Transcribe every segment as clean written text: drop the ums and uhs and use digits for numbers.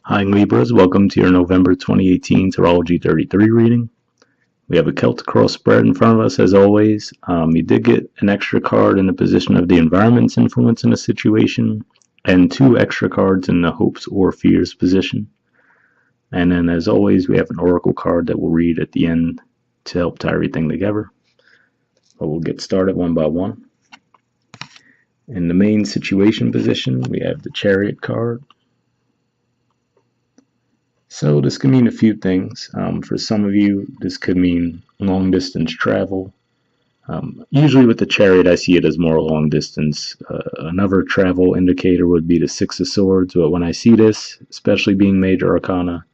Hi Libras, welcome to your November 2018 Tarology 33 reading. We have a Celtic cross spread in front of us as always. You did get an extra card in the position of the environment's influence in a situation, and two extra cards in the hopes or fears position. And then as always, we have an oracle card that we'll read at the end to help tie everything together. But we'll get started one by one. In the main situation position, we have the Chariot card. So this could mean a few things. For some of you, this could mean long distance travel. Usually with the Chariot, I see it as more long distance. Another travel indicator would be the Six of Swords, but when I see this, especially being Major Arcana,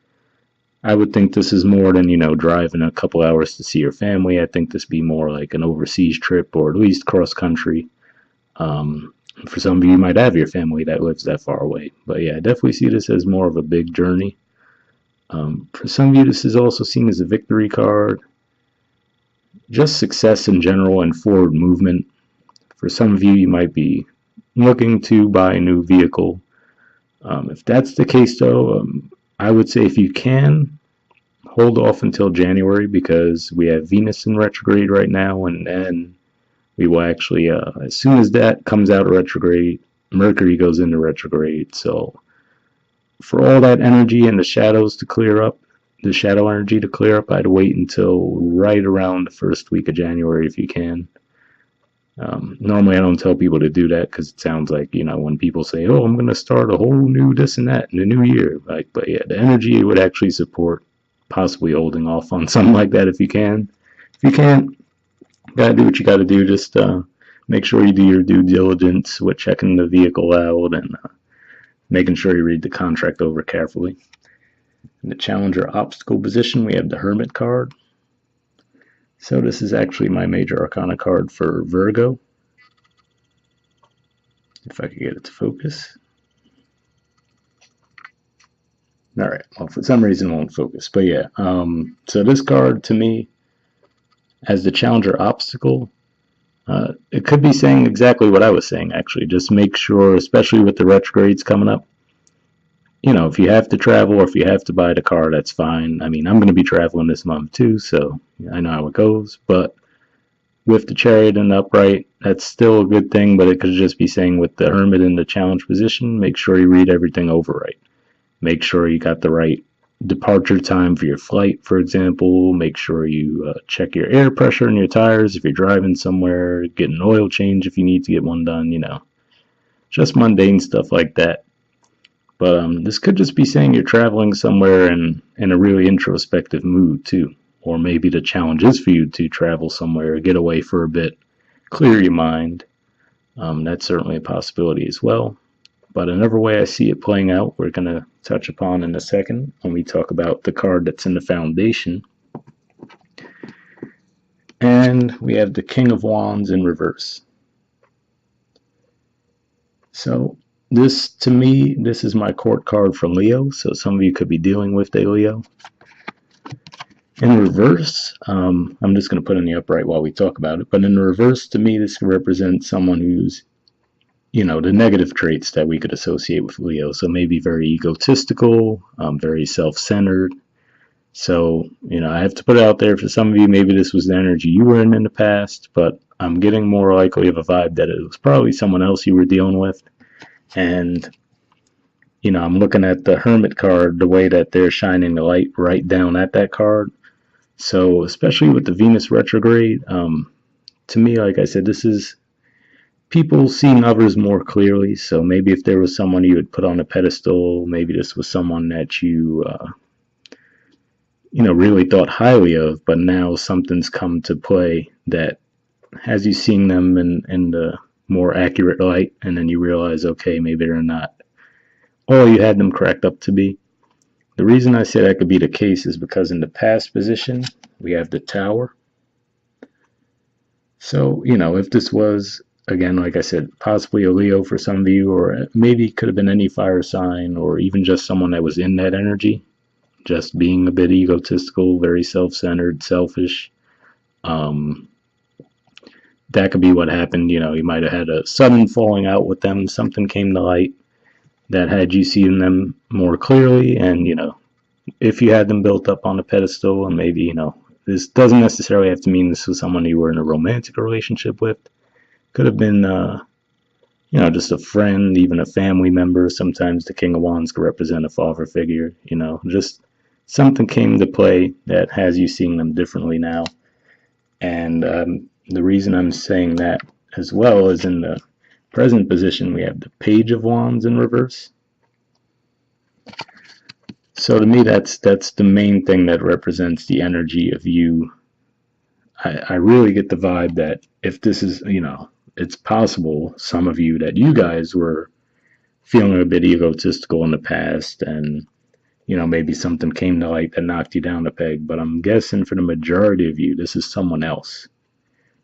I would think this is more than, driving a couple hours to see your family. I think this be more like an overseas trip or at least cross country. For some of you, you might have your family that lives that far away. But yeah, I definitely see this as more of a big journey. For some of you, this is also seen as a victory card. Just success in general and forward movement. For some of you, you might be looking to buy a new vehicle. If that's the case, though, I would say if you can, hold off until January because we have Venus in retrograde right now, and then we will actually, as soon as that comes out of retrograde, Mercury goes into retrograde. So for all that energy and the shadows to clear up, the shadow energy to clear up, I'd wait until right around the first week of January if you can. Normally I don't tell people to do that because it sounds like, when people say, oh, I'm going to start a whole new this and that in the new year. But yeah, the energy would actually support possibly holding off on something like that if you can. If you can't, you gotta do what you gotta do. Just make sure you do your due diligence with checking the vehicle out and making sure you read the contract over carefully. In the challenger obstacle position, we have the Hermit card. So this is actually my major arcana card for Virgo. If I could get it to focus. All right, well, for some reason it won't focus. But yeah, so this card to me, as the challenger obstacle, it could be saying exactly what I was saying, actually. Just make sure, especially with the retrogrades coming up, if you have to travel or if you have to buy the car, that's fine. I mean, I'm going to be traveling this month too, so I know how it goes. But with the Chariot and the upright, that's still a good thing, but it could just be saying with the Hermit in the challenge position, make sure you read everything over right. Make sure you got the right departure time for your flight, for example. Make sure you check your air pressure in your tires if you're driving somewhere, get an oil change if you need to get one done, just mundane stuff like that. But this could just be saying you're traveling somewhere in a really introspective mood too. Or maybe the challenge is for you to travel somewhere, get away for a bit, clear your mind. That's certainly a possibility as well. But another way I see it playing out, we're going to touch upon in a second when we talk about the card that's in the foundation. And we have the King of Wands in reverse. So this, to me, this is my court card from Leo. So some of you could be dealing with a Leo. In reverse, I'm just going to put in the upright while we talk about it. But in reverse, to me, this represents someone who's, the negative traits that we could associate with Leo. So maybe very egotistical, very self-centered. So, I have to put it out there for some of you, maybe this was the energy you were in the past, but I'm getting more likely of a vibe that it was probably someone else you were dealing with. And, I'm looking at the Hermit card, the way that they're shining the light right down at that card. So, especially with the Venus retrograde, to me, like I said, this is people seeing others more clearly. So maybe if there was someone you would put on a pedestal, maybe this was someone that you, really thought highly of, but now something's come to play that has you seeing them in the more accurate light, and then you realize, okay, maybe they're not all you had them cracked up to be. The reason I say that could be the case is because in the past position, we have the Tower. So, if this was, again, like I said, possibly a Leo for some of you, or maybe it could have been any fire sign, or even just someone that was in that energy, just being a bit egotistical, very self-centered, selfish. That could be what happened. You might have had a sudden falling out with them, something came to light, that had you seeing them more clearly, and if you had them built up on a pedestal, and maybe this doesn't necessarily have to mean this was someone you were in a romantic relationship with. Could have been just a friend, even a family member. Sometimes the King of Wands could represent a father figure, just something came to play that has you seeing them differently now. And the reason I'm saying that as well is in the present position, we have the Page of Wands in reverse. So to me, that's the main thing that represents the energy of you. I really get the vibe that if this is, it's possible, some of you, that you guys were feeling a bit egotistical in the past, and maybe something came to light that knocked you down a peg. But I'm guessing for the majority of you, this is someone else,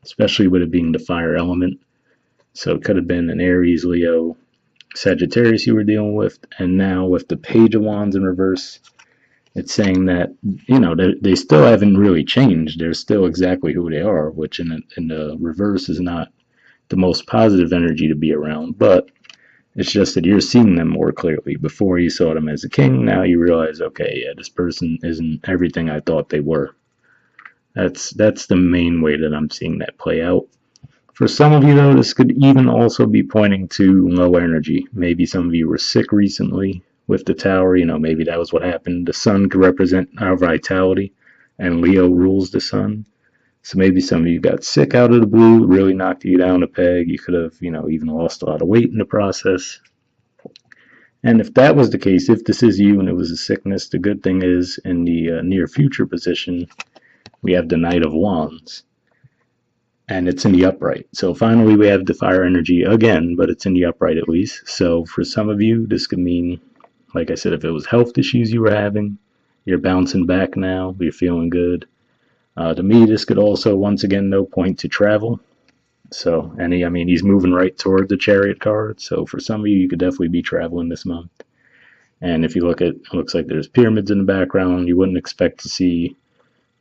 especially with it being the fire element. So it could have been an Aries, Leo, Sagittarius you were dealing with, and now with the Page of Wands in reverse, it's saying that they still haven't really changed. They're still exactly who they are, which in the reverse is not the most positive energy to be around. But it's just that you're seeing them more clearly. Before you saw them as a king, now you realize, okay, yeah, this person isn't everything I thought they were. That's the main way that I'm seeing that play out. For some of you, though, this could even also be pointing to low energy. Maybe some of you were sick recently with the Tower. Maybe that was what happened. The Sun could represent our vitality, and Leo rules the Sun. So maybe some of you got sick out of the blue, really knocked you down a peg. You could have, even lost a lot of weight in the process. And if that was the case, if this is you and it was a sickness, the good thing is in the near future position, we have the Knight of Wands. And it's in the upright. So finally we have the fire energy again, but it's in the upright at least. So for some of you, this could mean, like I said, if it was health issues you were having, you're bouncing back now, you're feeling good. To me, this could also, once again, though, point to travel. So, and he's moving right toward the Chariot card. So for some of you, you could definitely be traveling this month. And if you look at, it looks like there's pyramids in the background. You wouldn't expect to see,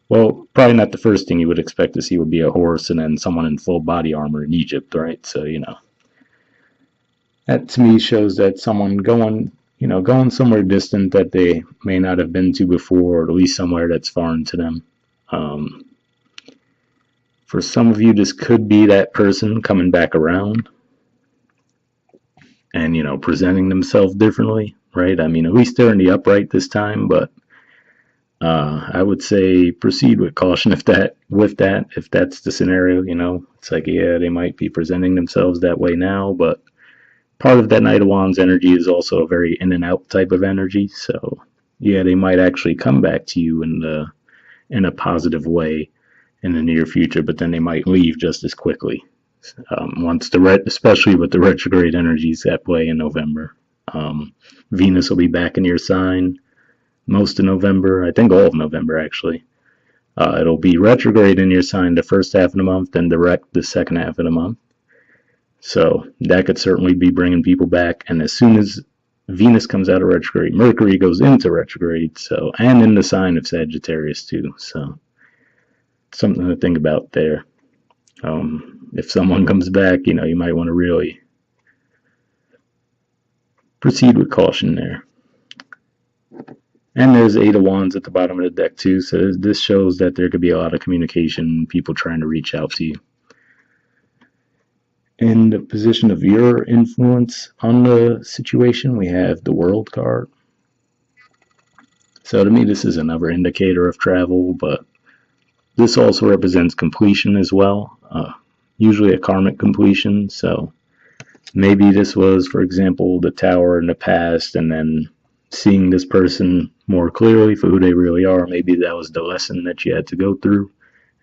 well, probably not the first thing you would expect to see would be a horse and then someone in full body armor in Egypt, right? So, that to me shows that someone going somewhere distant that they may not have been to before, or at least somewhere that's foreign to them. For some of you, this could be that person coming back around and, presenting themselves differently, right? At least they're in the upright this time, but I would say proceed with caution if that's the scenario. It's like, yeah, they might be presenting themselves that way now, but part of that Knight of Wands energy is also a very in and out type of energy. So yeah, they might actually come back to you in a positive way in the near future, but then they might leave just as quickly. Especially with the retrograde energies at play in November. Venus will be back in your sign most of November, I think all of November actually. It'll be retrograde in your sign the first half of the month, then direct the second half of the month. So that could certainly be bringing people back. And as soon as Venus comes out of retrograde, Mercury goes into retrograde, so, and in the sign of Sagittarius too. So something to think about there. If someone comes back, you might want to really proceed with caution there. And there's Eight of Wands at the bottom of the deck too, so this shows that there could be a lot of communication, people trying to reach out to you. In the position of your influence on the situation, we have the World card. So to me, this is another indicator of travel, but this also represents completion as well, usually a karmic completion. So maybe this was, for example, the Tower in the past, and then seeing this person more clearly for who they really are. Maybe that was the lesson that you had to go through,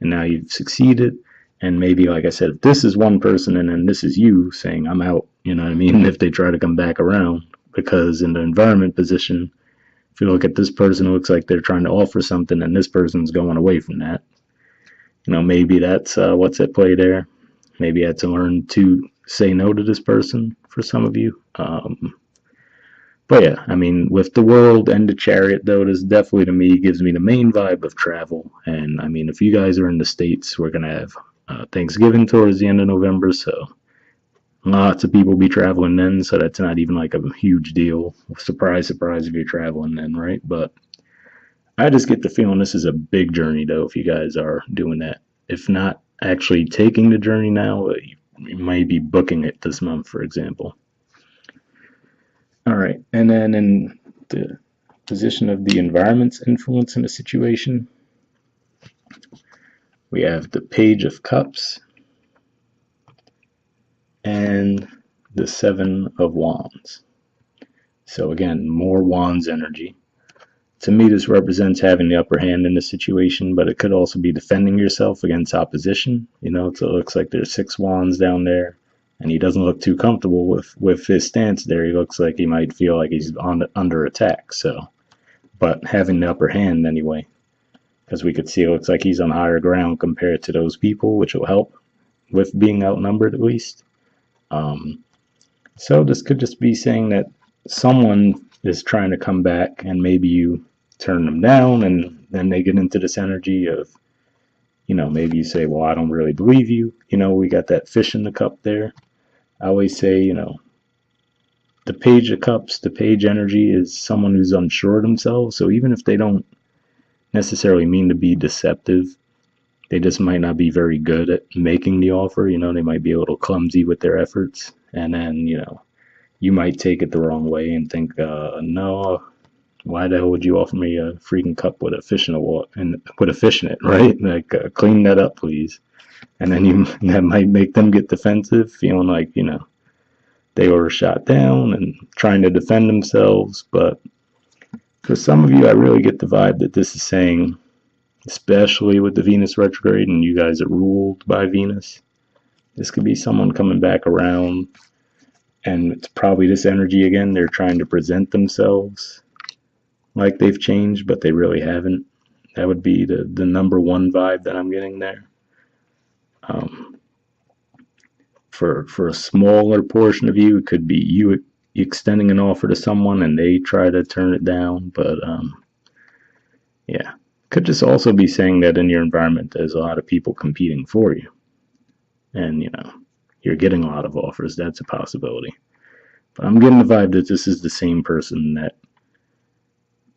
and now you've succeeded. And maybe, like I said, if this is one person and then this is you saying, I'm out, you know what I mean, if they try to come back around. Because in the environment position, if you look at this person, it looks like they're trying to offer something and this person's going away from that. Maybe that's what's at play there. Maybe I had to learn to say no to this person for some of you. But yeah, with the World and the Chariot, though, this definitely, to me, gives me the main vibe of travel. And, if you guys are in the States, we're going to have Thanksgiving towards the end of November, so lots of people be traveling then, so that's not even like a huge deal. Surprise, surprise if you're traveling then, right? But I just get the feeling this is a big journey, though, if you guys are doing that. If not actually taking the journey now, you might be booking it this month, for example. All right, and then in the position of the environment's influence in the situation, we have the Page of Cups and the Seven of Wands. So again, more Wands energy. To me, this represents having the upper hand in the situation, but it could also be defending yourself against opposition. You know, so it looks like there's 6 wands down there, and he doesn't look too comfortable with his stance there. He looks like he might feel like he's under attack. So, but having the upper hand anyway, because we could see it looks like he's on higher ground compared to those people, which will help with being outnumbered at least. So this could just be saying that someone is trying to come back, and maybe you turn them down, and then they get into this energy of, you know, maybe you say, well, I don't really believe you. You know, we got that fish in the cup there. I always say, you know, the Page of Cups, the page energy is someone who's unsure of themselves. So even if they don't necessarily mean to be deceptive, they just might not be very good at making the offer. You know, they might be a little clumsy with their efforts. And then, you know, you might take it the wrong way and think, no, why the hell would you offer me a freaking cup with a fish in it, right? Like, clean that up, please. And then that might make them get defensive, feeling like, you know, they were shot down and trying to defend themselves. But for some of you, I really get the vibe that this is saying, especially with the Venus retrograde and you guys are ruled by Venus, this could be someone coming back around, and it's probably this energy again. They're trying to present themselves like they've changed, but they really haven't. That would be the number one vibe that I'm getting there. For a smaller portion of you, it could be you extending an offer to someone and they try to turn it down. But yeah, could just also be saying that in your environment there's a lot of people competing for you, and you know, you're getting a lot of offers. That's a possibility. But I'm getting the vibe that this is the same person that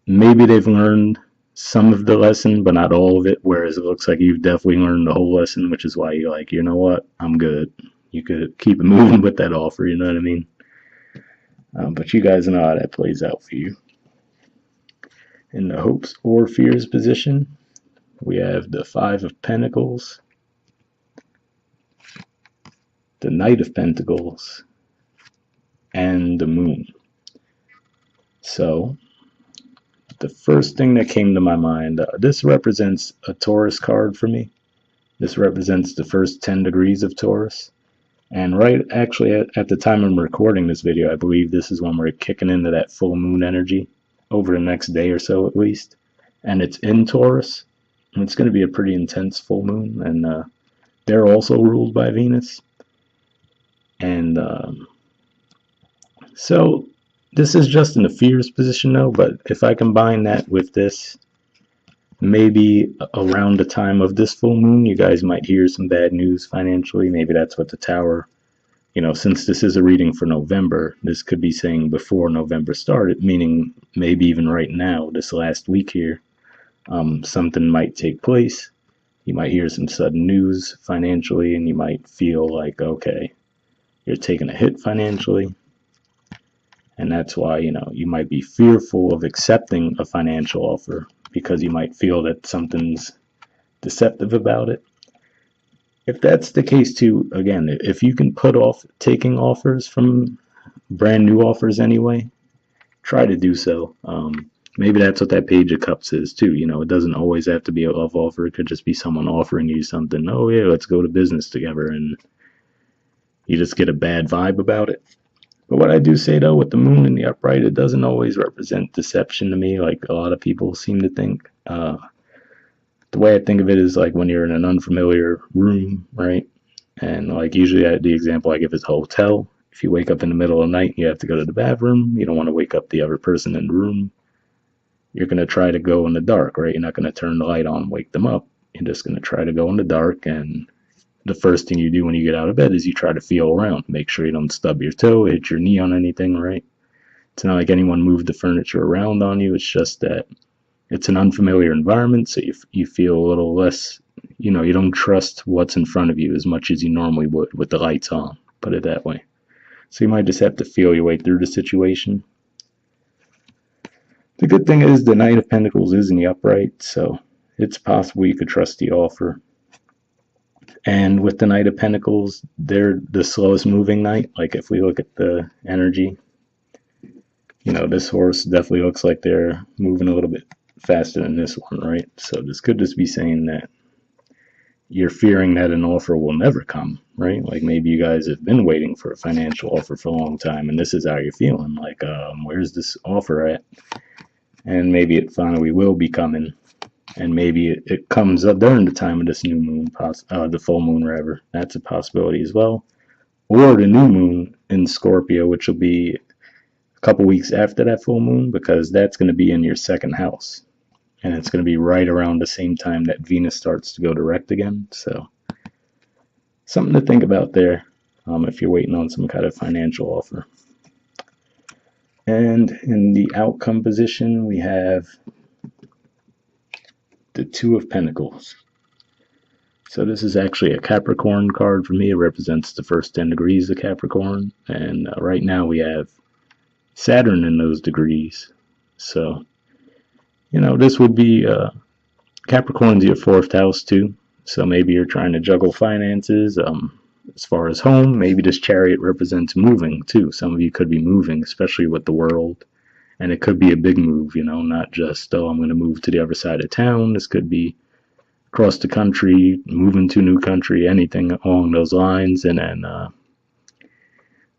maybe they've learned some of the lesson, but not all of it, whereas it looks like you've definitely learned the whole lesson, which is why you're like, you know what, I'm good. You could keep it moving with that offer, you know what I mean? But you guys know how that plays out for you. In the hopes or fears position, we have the Five of Pentacles, the Knight of Pentacles, and the Moon. So the first thing that came to my mind, this represents a Taurus card for me. This represents the first 10 degrees of Taurus. And right, actually, at the time I'm recording this video, I believe this is when we're kicking into that full moon energy over the next day or so at least. And it's in Taurus. And it's going to be a pretty intense full moon. And they're also ruled by Venus. And so this is just in the fears position though, but if I combine that with this, maybe around the time of this full moon, you guys might hear some bad news financially. Maybe that's what the Tower, you know, since this is a reading for November, this could be saying before November started, meaning maybe even right now, this last week here, something might take place. You might hear some sudden news financially, and you might feel like, okay, you're taking a hit financially. And that's why, you know, you might be fearful of accepting a financial offer because you might feel that something's deceptive about it. If that's the case too, again, if you can put off taking offers from brand new offers anyway, try to do so. Maybe that's what that Page of Cups is too. You know, it doesn't always have to be a love offer. It could just be someone offering you something. Oh yeah, let's go to business together, and you just get a bad vibe about it. But what I do say though, with the moon in the upright, it doesn't always represent deception to me, like a lot of people seem to think. The way I think of it is like when you're in an unfamiliar room, right? And like usually the example I give is a hotel. If you wake up in the middle of the night and you have to go to the bathroom, you don't want to wake up the other person in the room. You're going to try to go in the dark, right? You're not going to turn the light on and wake them up. You're just going to try to go in the dark and the first thing you do when you get out of bed is you try to feel around, make sure you don't stub your toe, hit your knee on anything, right? It's not like anyone moved the furniture around on you. It's just that it's an unfamiliar environment, so you feel a little less, you don't trust what's in front of you as much as you normally would with the lights on, put it that way. So you might just have to feel your way through the situation. The good thing is the Knight of Pentacles is in the upright, so it's possible you could trust the offer. And with the Knight of Pentacles, they're the slowest moving knight. Like if we look at the energy, this horse definitely looks like they're moving a little bit faster than this one, right? So this could just be saying that you're fearing that an offer will never come, right? Like maybe you guys have been waiting for a financial offer for a long time, and this is how you're feeling. Like, where's this offer at? And maybe it finally will be coming, and maybe it comes up during the time of this new moon, the full moon, rather. That's a possibility as well. Or the new moon in Scorpio, which will be a couple weeks after that full moon, because that's going to be in your second house. And it's going to be right around the same time that Venus starts to go direct again. So something to think about there if you're waiting on some kind of financial offer. And in the outcome position, we have the Two of Pentacles. So this is actually a Capricorn card for me. It represents the first 10 degrees of Capricorn. And right now we have Saturn in those degrees. So this would be Capricorn's your fourth house too. So maybe you're trying to juggle finances. As far as home, maybe this Chariot represents moving too. Some of you could be moving, especially with the world. And it could be a big move, not just, I'm going to move to the other side of town. This could be across the country, moving to a new country, anything along those lines. And then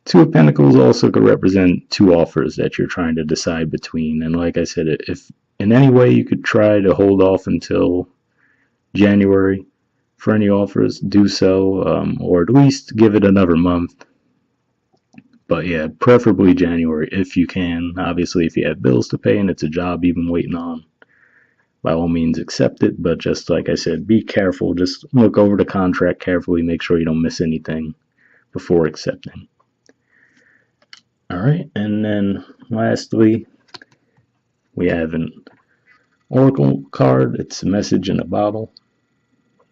Two of Pentacles also could represent two offers that you're trying to decide between. And like I said, if in any way you could try to hold off until January for any offers, do so, or at least give it another month. But yeah, preferably January if you can. Obviously, if you have bills to pay and it's a job you've been waiting on, by all means accept it. But just like I said, be careful. Just look over the contract carefully. Make sure you don't miss anything before accepting. All right, and then lastly, we have an Oracle card. It's a message in a bottle.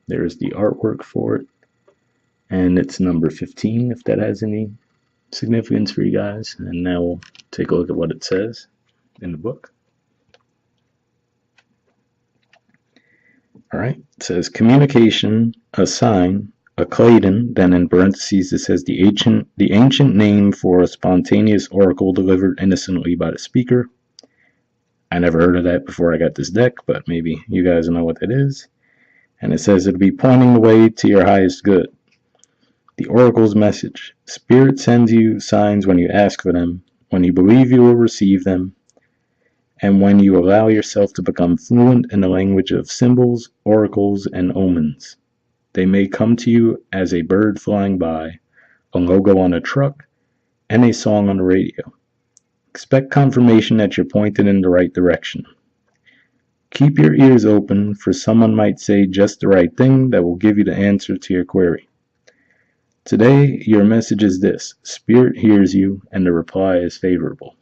There's the artwork for it, and it's number 15, if that has any significance for you guys. And now we'll take a look at what it says in the book. All right, it says communication, a sign, a Claydon, then in parentheses it says the ancient name for a spontaneous oracle delivered innocently by the speaker. I never heard of that before I got this deck, but maybe you guys know what that is. And it says it'll be pointing the way to your highest good. The oracle's message. Spirit sends you signs when you ask for them, when you believe you will receive them, and when you allow yourself to become fluent in the language of symbols, oracles, and omens. They may come to you as a bird flying by, a logo on a truck, and a song on the radio. Expect confirmation that you're pointed in the right direction. Keep your ears open, for someone might say just the right thing that will give you the answer to your query. Today, your message is this: Spirit hears you, and the reply is favorable.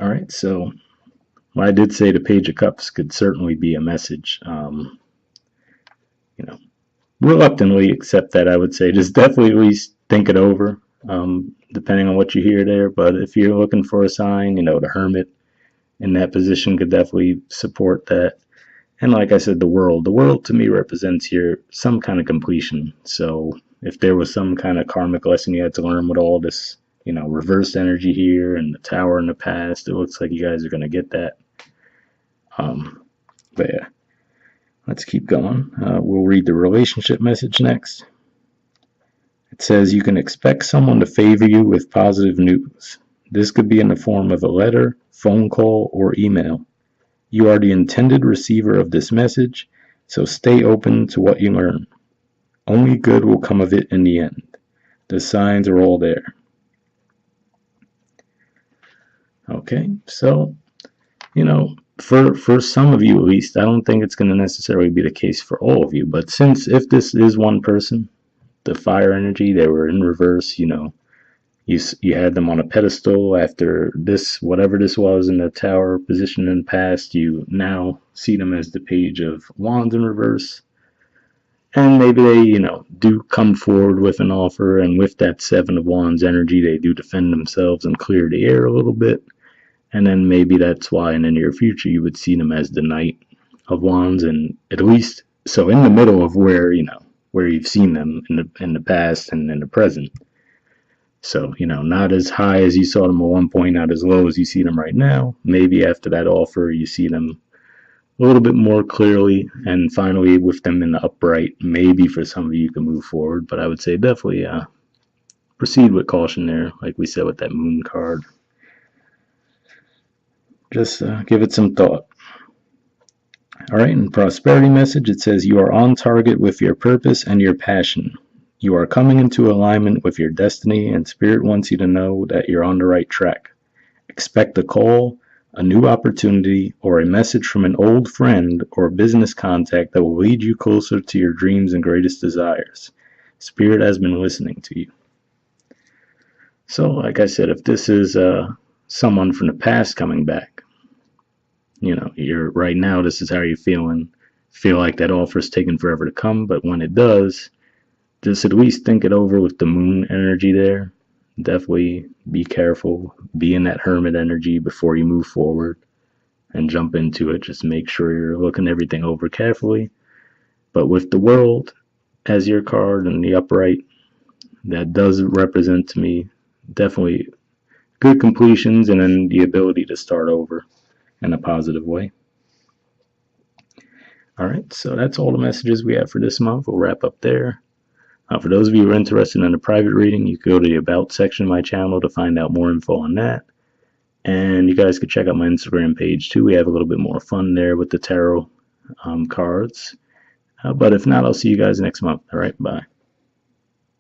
All right, so I did say the Page of Cups could certainly be a message. Reluctantly accept that, I would say. Just definitely at least think it over, depending on what you hear there. But if you're looking for a sign, the Hermit in that position could definitely support that. And like I said, the world to me represents here some kind of completion. So if there was some kind of karmic lesson you had to learn with all this, reversed energy here and the Tower in the past, it looks like you guys are going to get that. But yeah, let's keep going. We'll read the relationship message next. It says you can expect someone to favor you with positive news. This could be in the form of a letter, phone call, or email. You are the intended receiver of this message, so stay open to what you learn. Only good will come of it in the end. The signs are all there. Okay, so, for some of you at least, I don't think it's going to necessarily be the case for all of you. But since if this is one person, the fire energy, they were in reverse, you had them on a pedestal after this, whatever this was in the tower position in the past, you now see them as the page of wands in reverse. And maybe they, do come forward with an offer, and with that seven of wands energy, they do defend themselves and clear the air a little bit. And then maybe that's why in the near future you would see them as the knight of wands, and at least so in the middle of where you've seen them in the past and in the present. So, not as high as you saw them at one point, not as low as you see them right now. Maybe after that offer, you see them a little bit more clearly, and finally with them in the upright, maybe for some of you can move forward. But I would say definitely proceed with caution there, like we said with that moon card. Just give it some thought. All right, in prosperity message, it says you are on target with your purpose and your passion. You are coming into alignment with your destiny, and Spirit wants you to know that you're on the right track. Expect a call, a new opportunity, or a message from an old friend or business contact that will lead you closer to your dreams and greatest desires. Spirit has been listening to you. So, like I said, if this is someone from the past coming back, you're right now, this is how you're feeling. Feel like that offer's taking forever to come, but when it does, just at least think it over with the moon energy there. Definitely be careful. Be in that hermit energy before you move forward and jump into it. Just make sure you're looking everything over carefully. But with the world as your card and the upright, that does represent to me definitely good completions and then the ability to start over in a positive way. All right, so that's all the messages we have for this month. We'll wrap up there. For those of you who are interested in a private reading, you can go to the About section of my channel to find out more info on that. And you guys can check out my Instagram page too. We have a little bit more fun there with the tarot cards. But if not, I'll see you guys next month. All right, bye.